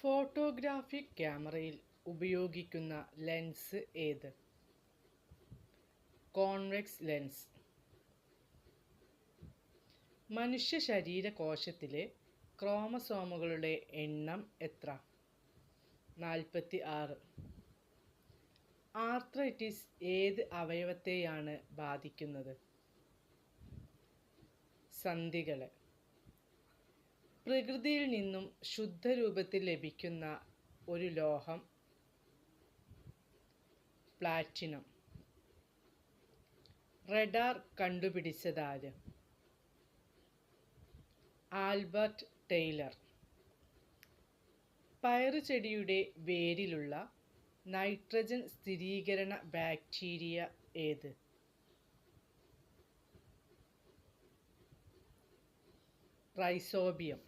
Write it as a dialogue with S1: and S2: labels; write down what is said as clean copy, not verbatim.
S1: Photographic ക്യാമറയിൽ ഉപയോഗിക്കുന്ന lens ഏത്? Convex lens. മനുഷ്യ ശരീരകോശത്തിലെ ക്രോമസോമുകളുടെ എണ്ണം എത്ര? 46. ആർത്രൈറ്റിസ് ഏത് അവയവത്തെയാണ് ബാധിക്കുന്നത്? സന്ധികളെ. പ്രകൃതിയിൽ നിന്നും ശുദ്ധരൂപത്തിൽ ലഭിക്കുന്ന ഒരു ലോഹം? പ്ലാറ്റിനം. റഡാർ കണ്ടുപിടിച്ചതാര്? Albert Taylor. പയറുചെടിയുടെ വേരിലുള്ള നൈട്രജൻ സ്ഥിരീകരണ ബാക്ടീരിയ ഏത്? റൈസോബിയം.